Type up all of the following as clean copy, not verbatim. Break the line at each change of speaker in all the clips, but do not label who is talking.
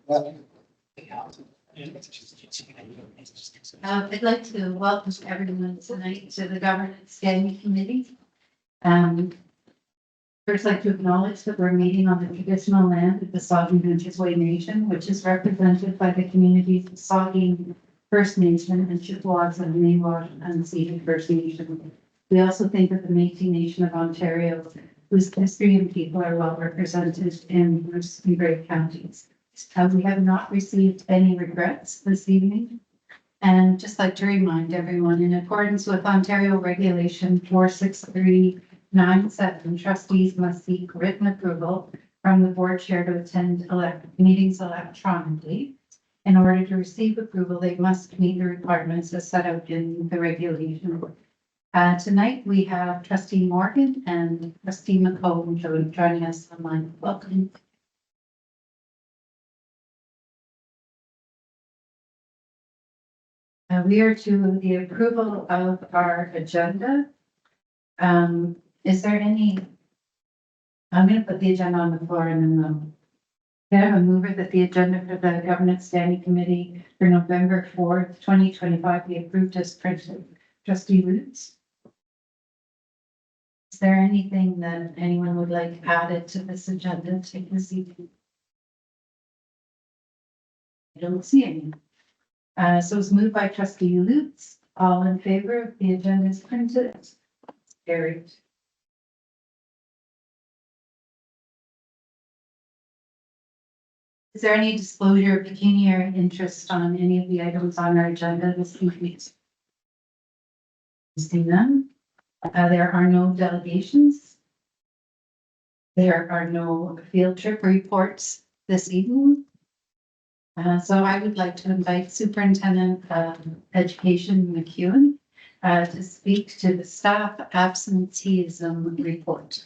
I'd like to welcome everyone tonight to the Governance Standing Committee. First, I'd like to acknowledge that we're meeting on the traditional land of the Saugeen Ojibwe Nation, which is represented by the communities of Saugeen First Nation and Chippewas and Miwok and Cedar First Nation. We also think that the Métis Nation of Ontario, whose history and people are well represented in Bruce and Grey counties. We have not received any regrets this evening. And just like to remind everyone, in accordance with Ontario Regulation 46397, trustees must seek written approval from the board chair to attend meetings electronically. In order to receive approval, they must meet the requirements as set out in the regulation. Tonight we have Trustee Morgan and Trustee McComb joining us online. Welcome. We are to the approval of our agenda. Is there any? I'm going to put the agenda on the floor and then I have a mover that the agenda for the Governance Standing Committee for November 4th, 2025 be approved as printed. Trustee Roots. Is there anything that anyone would like added to this agenda this evening? I don't see any. So it's moved by Trustee Lutz. All in favor of the agenda is printed. Carried. Is there any disclosure of pecuniary interest on any of the items on our agenda this evening? Seeing none. There are no delegations. There are no field trip reports this evening. So I would like to invite Superintendent of Education McEwen to speak to the staff absenteeism report.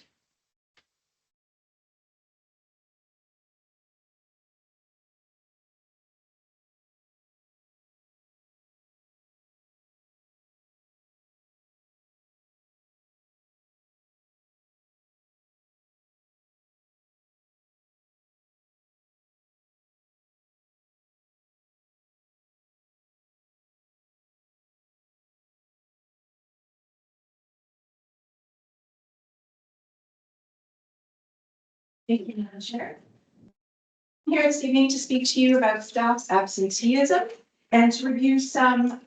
Thank you, Madam Chair. I'm here this evening to speak to you about staff's absenteeism and to review some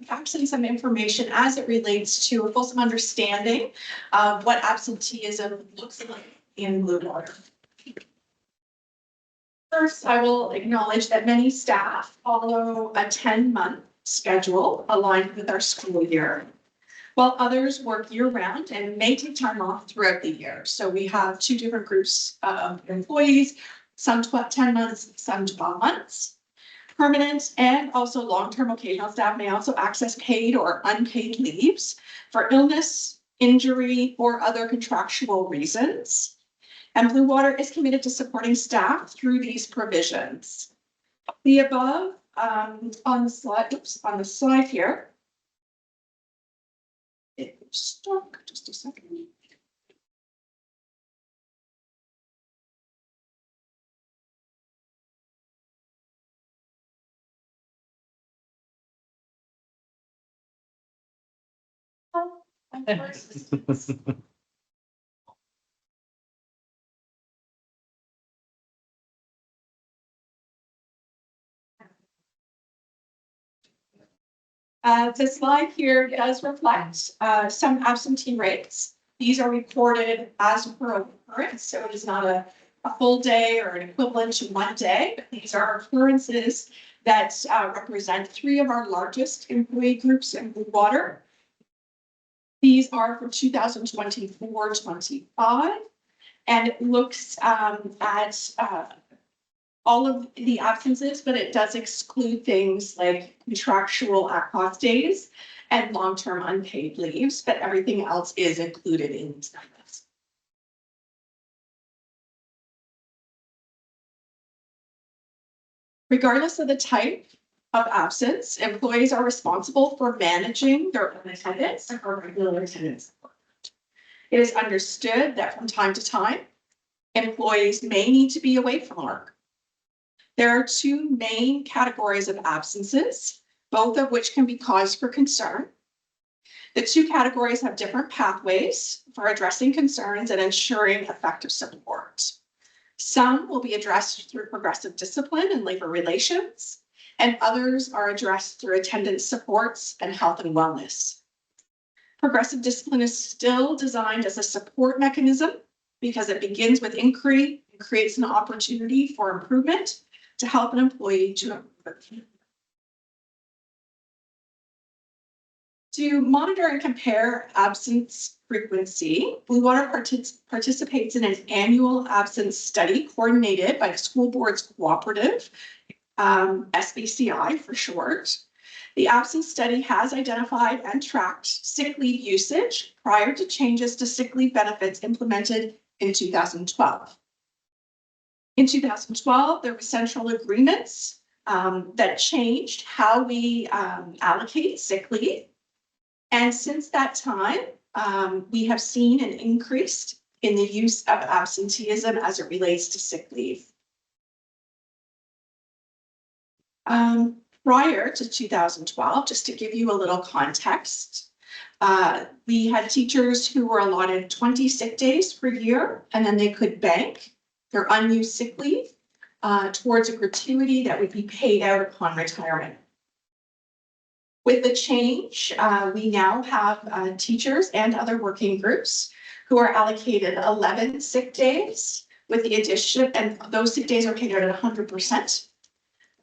information as it relates to a fulsome understanding of what absenteeism looks like in Blue Water. First, I will acknowledge that many staff follow a 10-month schedule aligned with our school year, while others work year-round and may take time off throughout the year. So we have two different groups of employees, some 10 months, some 12 months. Permanent and also long-term occasional staff may also access paid or unpaid leaves for illness, injury, or other contractual reasons. And Blue Water is committed to supporting staff through these provisions. The above on the slide here. It's stuck, just a second. The slide here does reflect some absentee rates. These are reported as per occurrence, so it is not a full day or an equivalent to 1 day, but these are occurrences that represent 3 of our largest employee groups in Blue Water. These are for 2024-25, and it looks at all of the absences, but it does exclude things like contractual at-cost days and long-term unpaid leaves, but everything else is included in these numbers. Regardless of the type of absence, employees are responsible for managing their own attendance or regular attendance. It is understood that from time to time, employees may need to be away from work. There are two main categories of absences, both of which can be cause for concern. The two categories have different pathways for addressing concerns and ensuring effective support. Some will be addressed through progressive discipline and labor relations, and others are addressed through attendance supports and health and wellness. Progressive discipline is still designed as a support mechanism because it begins with inquiry and creates an opportunity for improvement to help an employee to improve. To monitor and compare absence frequency, Blue Water participates in an annual absence study coordinated by the School Board's Cooperative, SBCI for short. The absence study has identified and tracked sick leave usage prior to changes to sick leave benefits implemented in 2012. In 2012, there were central agreements that changed how we allocate sick leave. And since that time, we have seen an increase in the use of absenteeism as it relates to sick leave. Prior to 2012, just to give you a little context, we had teachers who were allotted 20 sick days per year, and then they could bank their unused sick leave towards a gratuity that would be paid out upon retirement. With the change, we now have teachers and other working groups who are allocated 11 sick days with the addition, and those sick days are paid out at 100%,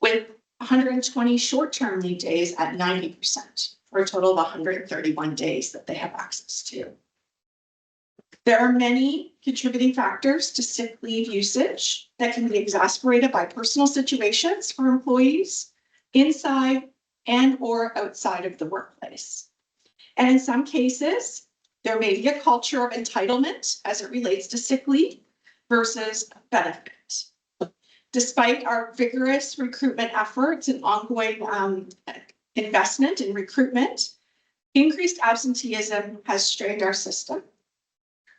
with 120 short-term leave days at 90%, for a total of 131 days that they have access to. There are many contributing factors to sick leave usage that can be exacerbated by personal situations for employees inside and or outside of the workplace. And in some cases, there may be a culture of entitlement as it relates to sick leave versus benefit. Despite our vigorous recruitment efforts and ongoing investment in recruitment, increased absenteeism has strained our system.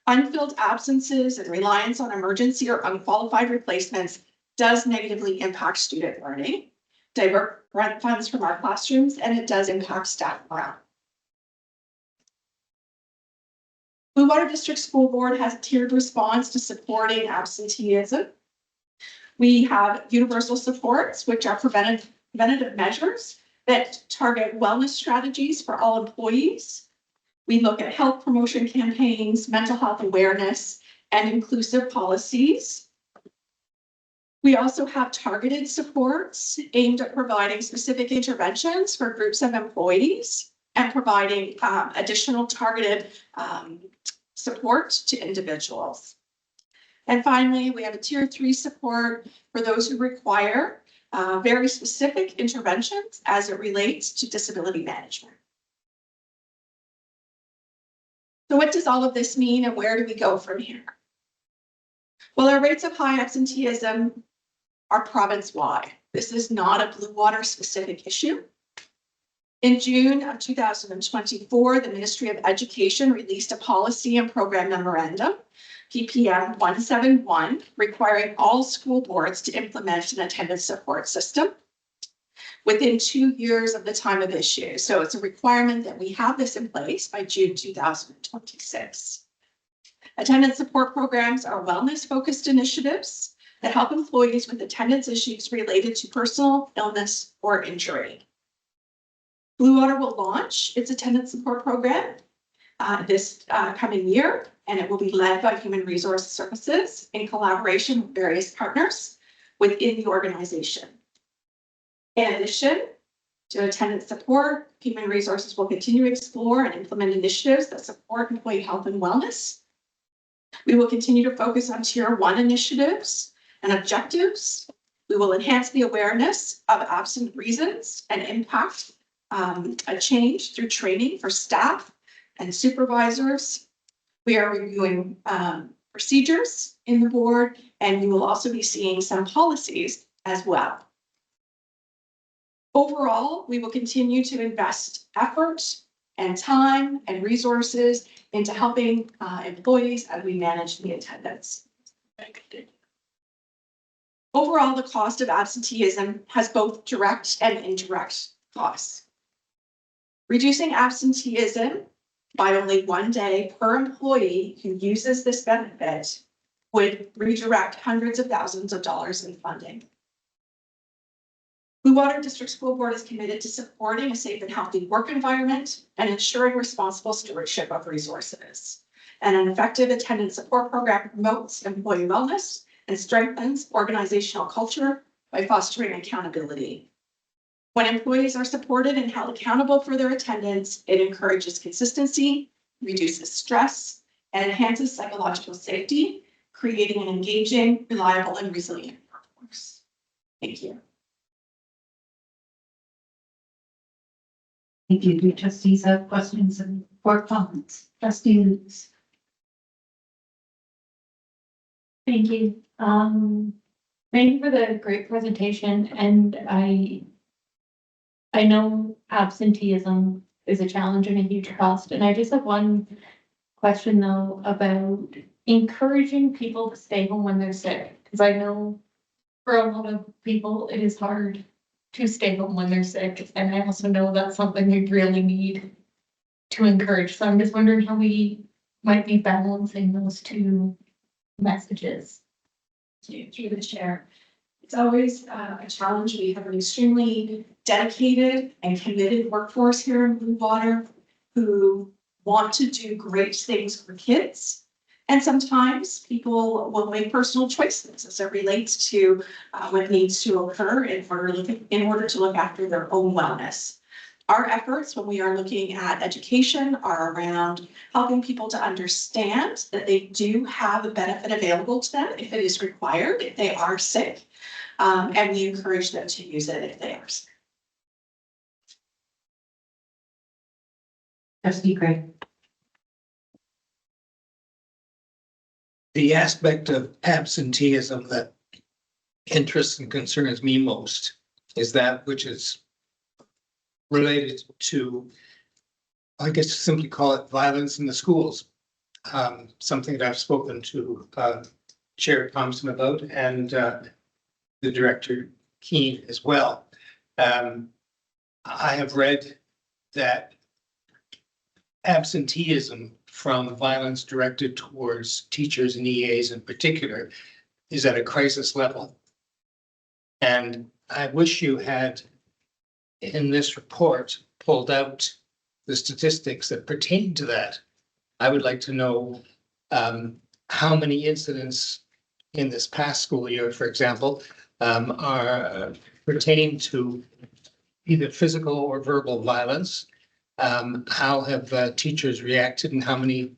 Unfilled absences and reliance on emergency or unqualified replacements does negatively impact student learning, divert funds from our classrooms, and it does impact staff morale. Blue Water District School Board has a tiered response to supporting absenteeism. We have universal supports, which are preventative measures that target wellness strategies for all employees. We look at health promotion campaigns, mental health awareness, and inclusive policies. We also have targeted supports aimed at providing specific interventions for groups of employees and providing additional targeted support to individuals. And finally, we have a tier 3 support for those who require very specific interventions as it relates to disability management. So what does all of this mean and where do we go from here? Well, our rates of high absenteeism are province-wide. This is not a Blue Water specific issue. In June of 2024, the Ministry of Education released a policy and program memorandum, PPM 171, requiring all school boards to implement an attendance support system within 2 years of the time of issue. So it's a requirement that we have this in place by June 2026. Attendance support programs are wellness-focused initiatives that help employees with attendance issues related to personal illness or injury. Blue Water will launch its attendance support program this coming year, and it will be led by Human Resource Services in collaboration with various partners within the organization. In addition to attendance support, Human Resources will continue to explore and implement initiatives that support employee health and wellness. We will continue to focus on Tier 1 initiatives and objectives. We will enhance the awareness of absent reasons and impact a change through training for staff and supervisors. We are reviewing procedures in the board, and you will also be seeing some policies as well. Overall, we will continue to invest effort and time and resources into helping employees as we manage the attendance. Overall, the cost of absenteeism has both direct and indirect costs. Reducing absenteeism by only 1 day per employee who uses this benefit would redirect hundreds of thousands of dollars in funding. Blue Water District School Board is committed to supporting a safe and healthy work environment and ensuring responsible stewardship of resources. And an effective attendance support program promotes employee wellness and strengthens organizational culture by fostering accountability. When employees are supported and held accountable for their attendance, it encourages consistency, reduces stress, and enhances psychological safety, creating an engaging, reliable, and resilient workforce. Thank you.
Thank you. Do trustees have questions or comments? Trustee Lewis.
Thank you. Thank you for the great presentation, and I know absenteeism is a challenge and a huge cost, and I just have one question though about encouraging people to stay home when they're sick, because I know for a lot of people it is hard to stay home when they're sick, and I also know that's something we really need to encourage. So I'm just wondering how we might be balancing those two messages.
Through the chair. It's always a challenge. We have an extremely dedicated and committed workforce here in Blue Water who want to do great things for kids. And sometimes people will make personal choices as it relates to what needs to occur in order to look after their own wellness. Our efforts when we are looking at education are around helping people to understand that they do have a benefit available to them if it is required, if they are sick, and we encourage them to use it if they are sick.
Trustee Craig.
The aspect of absenteeism that interests and concerns me most is that which is related to, I guess, simply call it violence in the schools. Something that I've spoken to Chair Thompson about and the Director Keene as well. I have read that absenteeism from violence directed towards teachers and EAs in particular is at a crisis level. And I wish you had in this report pulled out the statistics that pertain to that. I would like to know how many incidents in this past school year, for example, are pertaining to either physical or verbal violence. How have teachers reacted and how many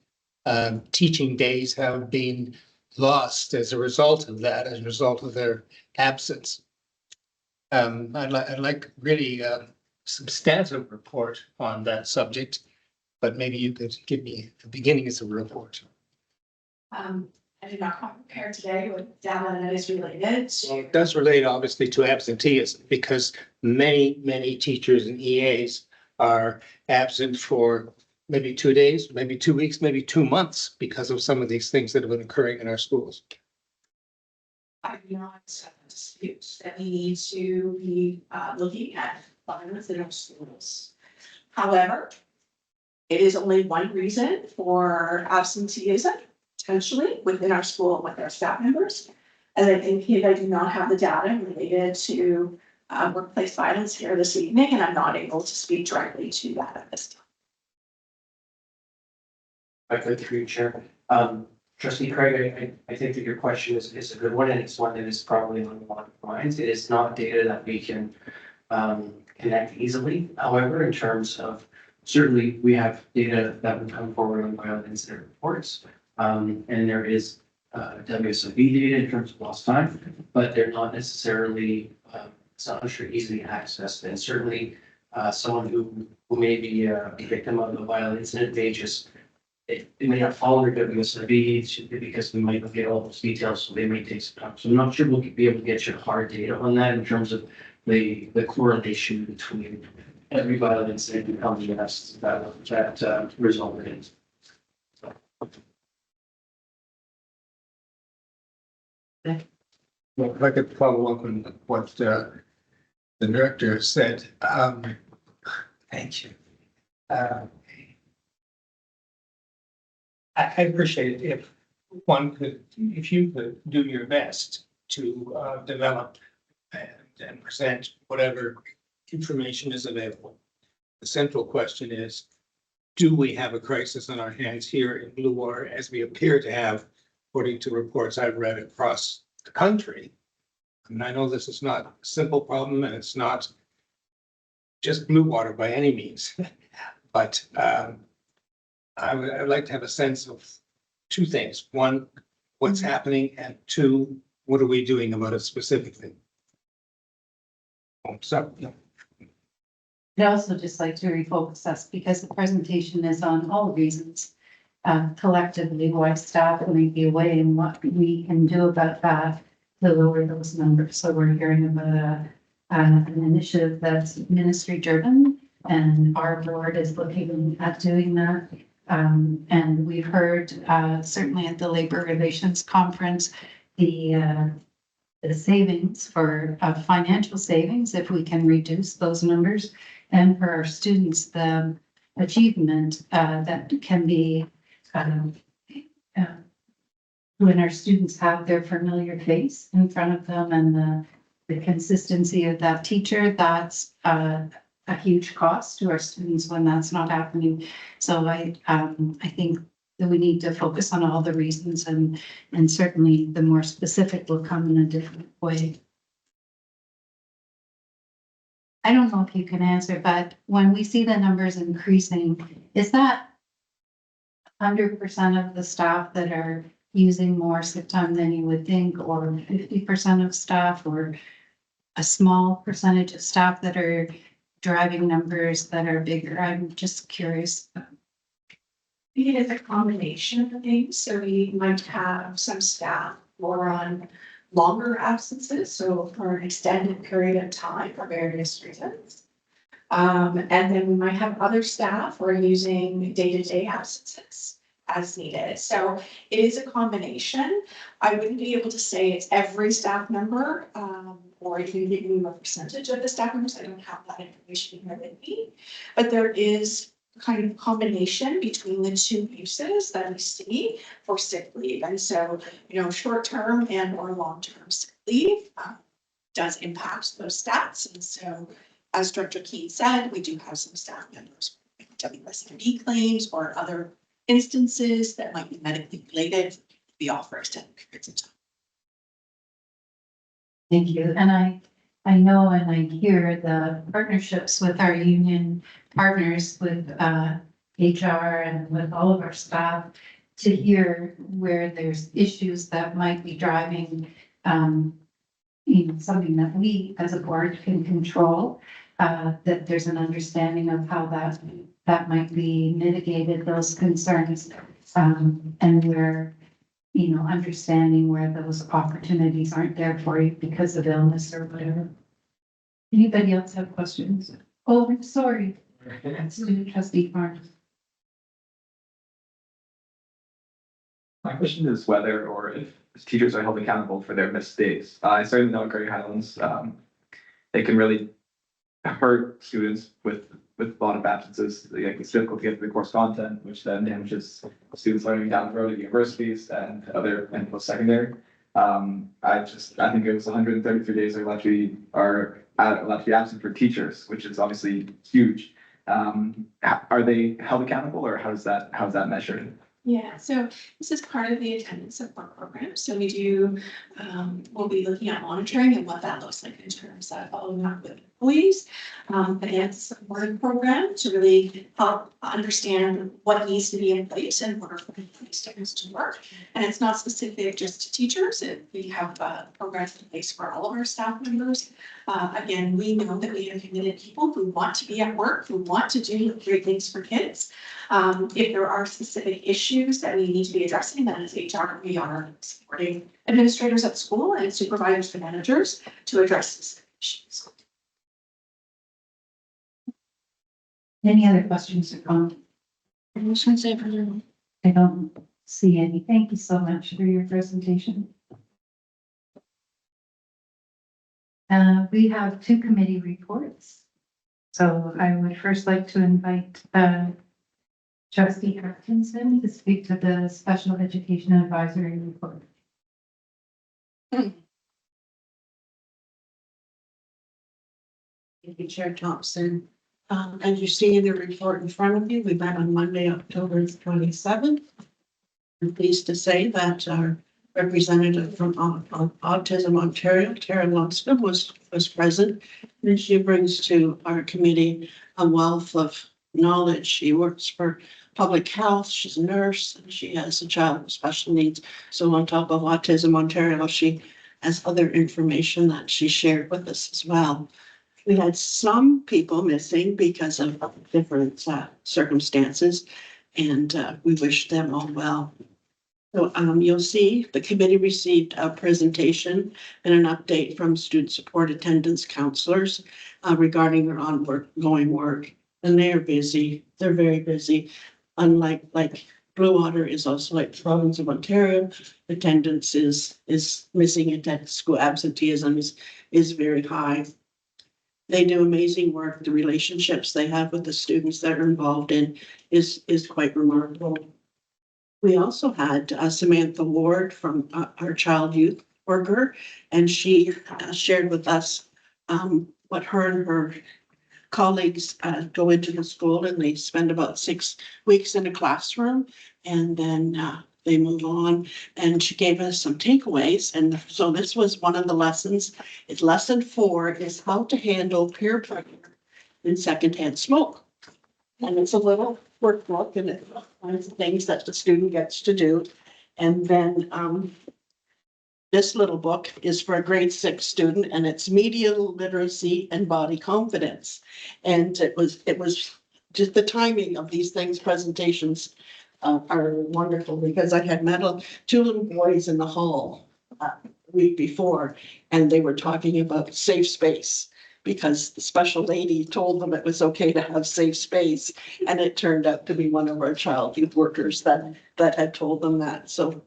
teaching days have been lost as a result of that, as a result of their absence? I'd like really a substantive report on that subject, but maybe you could give me the beginnings of a report.
I did not come prepared today with data that is related to.
It does relate obviously to absenteeism because many teachers and EAs are absent for maybe 2 days, maybe 2 weeks, maybe 2 months because of some of these things that have been occurring in our schools.
I do not dispute that we need to be looking at violence in our schools. However, it is only one reason for absenteeism, potentially within our school with our staff members. As I indicated, I do not have the data related to workplace violence here this evening, and I'm not able to speak directly to that at this time.
I could through you, Chair. Trustee Craig, I think that your question is a good one, and it's one that is probably on a lot of minds. It is not data that we can connect easily. However, in terms of certainly we have data that would come forward on violent incident reports, and there is WSOB data in terms of lost time, but they're not necessarily I'm sure easily accessed. And certainly someone who may be a victim of a violent incident may just it may not fall under WSIB because we might not get all those details, so they may take some time. So I'm not sure we'll be able to get you hard data on that in terms of the correlation between every violent incident and how many arrests that resulted in.
Well, if I could follow up on what the director said, thank you. I appreciate it if one could, if you could do your best to develop and present whatever information is available. The central question is, do we have a crisis on our hands here in Blue Water, as we appear to have, according to reports I've read across the country? And I know this is not a simple problem, and it's not just Blue Water by any means, but I'd like to have a sense of two things. One, what's happening, and two, what are we doing about it specifically? So,
I'd also just like to refocus us because the presentation is on all reasons. Collectively, why staff might be away and what we can do about that to lower those numbers. So we're hearing about an initiative that's ministry driven, and our board is looking at doing that. And we've heard certainly at the Labor Relations Conference, the savings for financial savings, if we can reduce those numbers, and for our students, the achievement that can be when our students have their familiar face in front of them, and the consistency of that teacher, that's a huge cost to our students when that's not happening. So I think that we need to focus on all the reasons, and certainly the more specific will come in a different way. I don't know if you can answer, but when we see the numbers increasing, is that 100% of the staff that are using more sick time than you would think, or 50% of staff, or a small percentage of staff that are driving numbers that are bigger? I'm just curious.
It is a combination of things. So we might have some staff who are on longer absences, so for an extended period of time for various reasons. And then we might have other staff who are using day-to-day absences as needed. So it is a combination. I wouldn't be able to say it's every staff member, or even give you a percentage of the staff members. I don't have that information here with me, but there is kind of combination between the two uses that we see for sick leave. And so, short-term and or long-term sick leave does impact those stats. And so, as Director Keane said, we do have some staff members with WSMB claims or other instances that might be medically related. We offer extended periods of time.
Thank you. And I know and I hear the partnerships with our union partners, with HR and with all of our staff, to hear where there's issues that might be driving something that we as a board can control, that there's an understanding of how that might be mitigated, those concerns, and where understanding where those opportunities aren't there for you because of illness or whatever. Anybody else have questions? Oh, I'm sorry. Student trustee Barnes.
My question is whether or if teachers are held accountable for their mistakes. I certainly know at Great Highlands, they can really hurt students with a lot of absences. Like, it's difficult to get through the course content, which then damages students learning down the road at universities and post-secondary. I think it was 133 days they're allowed to be absent for teachers, which is obviously huge. Are they held accountable, or how's that measured?
Yeah, so this is part of the attendance support program. So we do, we'll be looking at monitoring and what that looks like in terms of following up with employees. Attendance support program to really help understand what needs to be in place in order for these students to work. And it's not specific just to teachers. We have programs in place for all of our staff members. Again, we know that we have committed people who want to be at work, who want to do great things for kids. If there are specific issues that we need to be addressing, then as HR, we are supporting administrators at school and supervisors and managers to address specific issues.
Any other questions or comments? I don't see any. Thank you so much for your presentation. We have two committee reports. So I would first like to invite Trustee Atkinson to speak to the Special Education Advisory Report.
Thank you, Chair Thompson. As you see in the report in front of you, we met on Monday, October 27th. I'm pleased to say that our representative from Autism Ontario, Tara Lonscombe, was present. And she brings to our committee a wealth of knowledge. She works for public health, she's a nurse, and she has a child with special needs. So on top of Autism Ontario, she has other information that she shared with us as well. We had some people missing because of different circumstances, and we wish them all well. So you'll see the committee received a presentation and an update from student support attendance counselors regarding their ongoing work. And they are busy. They're very busy. Unlike Blue Water is also like the province of Ontario, attendance is missing attendance. School absenteeism is very high. They do amazing work. The relationships they have with the students that are involved in is quite remarkable. We also had Samantha Ward from our child youth worker, and she shared with us what her and her colleagues go into the school, and they spend about 6 weeks in a classroom, and then they move on. And she gave us some takeaways. And so this was one of the lessons. It's lesson 4 is how to handle peer pressure and secondhand smoke. And it's a little workbook, and it finds things that the student gets to do. And then this little book is for a grade 6 student, and it's media literacy and body confidence. And it was just the timing of these things, presentations are wonderful, because I had met 2 little boys in the hall week before, and they were talking about safe space, because the special lady told them it was okay to have safe space. And it turned out to be one of our child youth workers that had told them that. So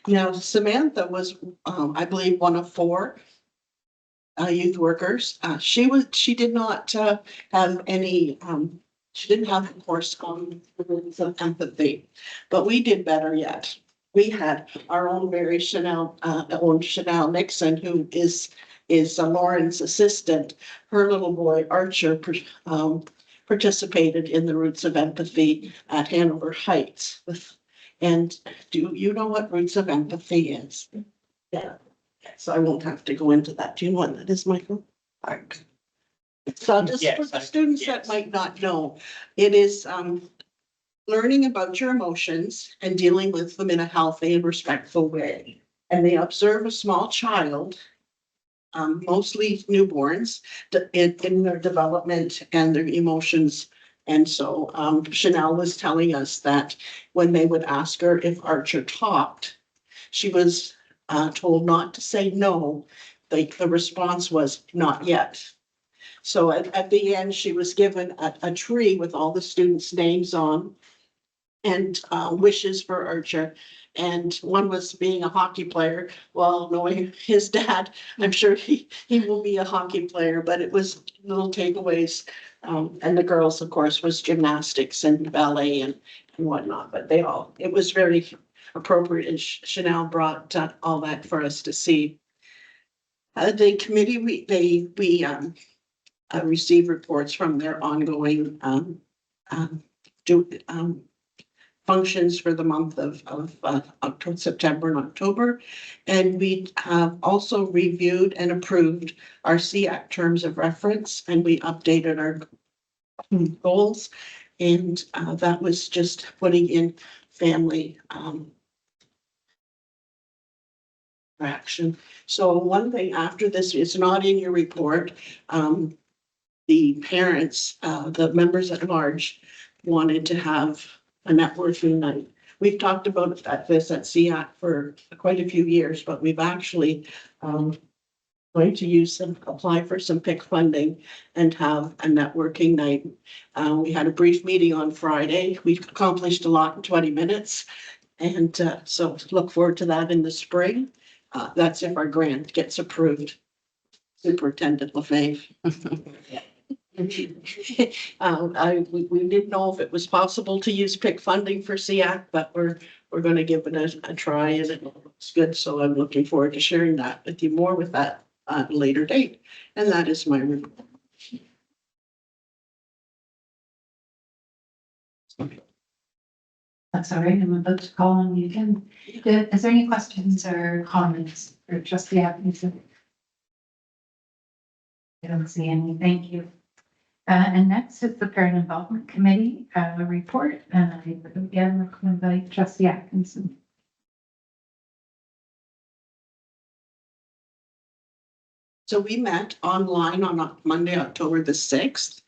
now Samantha was, I believe, one of 4 youth workers. She did not have any, she didn't have a course on the roots of empathy, but we did better yet. We had our own very Chanel Nixon, who is Lauren's assistant. Her little boy Archer participated in the Roots of Empathy at Hanover Heights. And do you know what Roots of Empathy is? Yeah. So I won't have to go into that. Do you know what that is, Michael? All right. So just
Yes,
for the students that might not know, it is learning about your emotions and dealing with them in a healthy and respectful way. And they observe a small child, mostly newborns, in their development and their emotions. And so Chanel was telling us that when they would ask her if Archer talked, she was told not to say no. The response was not yet. So at the end, she was given a tree with all the students' names on and wishes for Archer. And one was being a hockey player. Well, knowing his dad, I'm sure he will be a hockey player, but it was little takeaways. And the girls, of course, was gymnastics and ballet and whatnot, but it was very appropriate. And Chanel brought all that for us to see. The committee, we receive reports from their ongoing functions for the month of October, September and October. And we have also reviewed and approved our SEAC terms of reference, and we updated our goals. And that was just putting in family action. So one thing after this, it's not in your report. The parents, the members at large wanted to have a networking night. We've talked about this at SEAC for quite a few years, but we've actually going to apply for some PIC funding and have a networking night. We had a brief meeting on Friday. We've accomplished a lot in 20 minutes. And so look forward to that in the spring. That's if our grant gets approved. Superintendent LaFave. We didn't know if it was possible to use PIC funding for SEAC, but we're gonna give it a try and it looks good. So I'm looking forward to sharing that with you more with that at a later date. And that is my report.
That's all right. I'm about to call on you again. Is there any questions or comments for trustee Atkinson? I don't see any. Thank you. And next is the Parent Involvement Committee report. And I would again invite trustee Atkinson.
So we met online on Monday, October the 6th.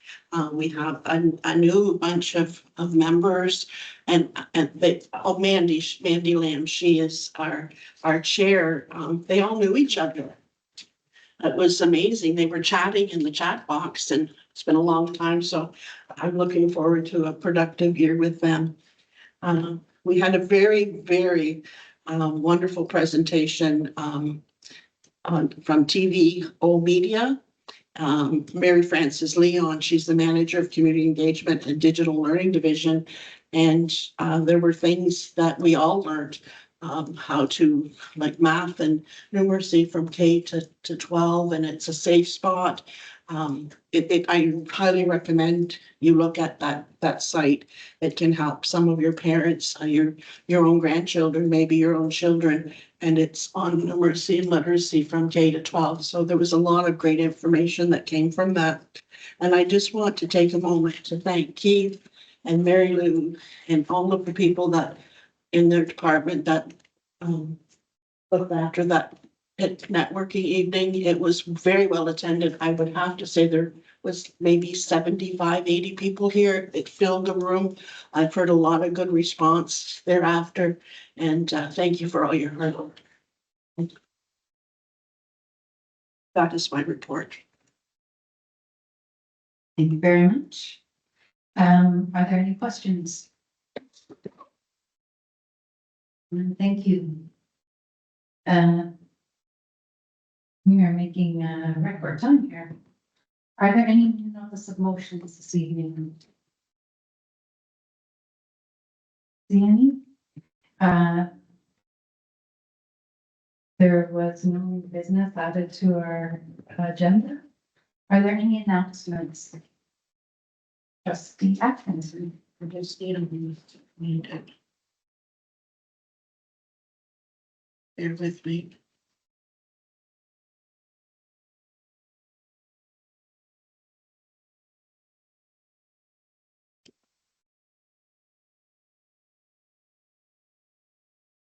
We have a new bunch of members and Mandy Lamb, she is our chair. They all knew each other. It was amazing. They were chatting in the chat box and it's been a long time. So I'm looking forward to a productive year with them. We had a very, very wonderful presentation from TVO Media. Mary Frances Leon, she's the manager of community engagement and digital learning division. And there were things that we all learned, how to like math and numeracy from K to 12, and it's a safe spot. I highly recommend you look at that site. It can help some of your parents, your own grandchildren, maybe your own children, and it's on numeracy and literacy from K to 12. So there was a lot of great information that came from that. And I just want to take a moment to thank Keith and Mary Lou and all of the people that in their department that looked after that networking evening. It was very well attended. I would have to say there was maybe 75, 80 people here. It filled the room. I've heard a lot of good response thereafter. And thank you for all your hard work. That is my report.
Thank you very much. Are there any questions? Thank you. We are making record time here. Are there any new notice of motions this evening? See any? There was no business added to our agenda. Are there any announcements? Trustee Atkinson.
I just need a minute. Bear with me.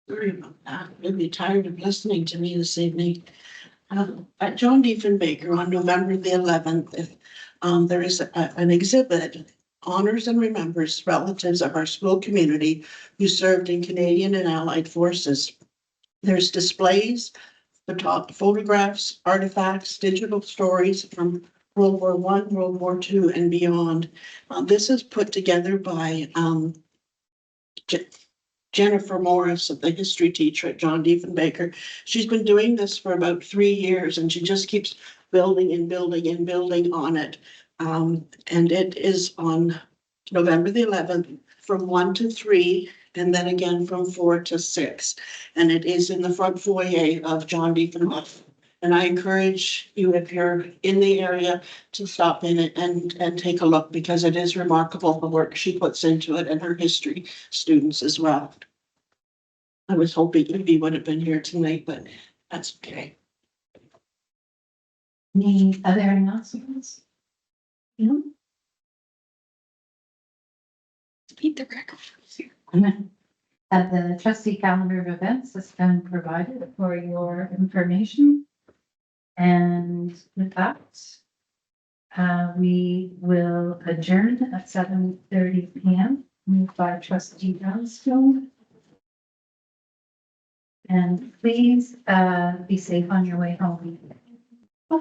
Sorry about that. You'll be tired of listening to me this evening. At John Diefenbaker on November the 11th, there is an exhibit, honors and remembers relatives of our school community who served in Canadian and Allied forces. There's displays, photographs, artifacts, digital stories from World War I, World War II, and beyond. This is put together by Jennifer Morris, the history teacher at John Diefenbaker. She's been doing this for about 3 years and she just keeps building and building and building on it. And it is on November the 11th from 1 to 3 and then again from 4 to 6. And it is in the front foyer of John Diefenbaker. And I encourage you, if you're in the area, to stop in it and take a look because it is remarkable the work she puts into it and her history students as well. I was hoping Libby would have been here tonight, but that's okay.
Any other announcements? No?
Beat the record.
The trustee calendar of events has been provided for your information. And with that, we will adjourn at 7:30 p.m. moved by trustee Brownstone. And please be safe on your way home.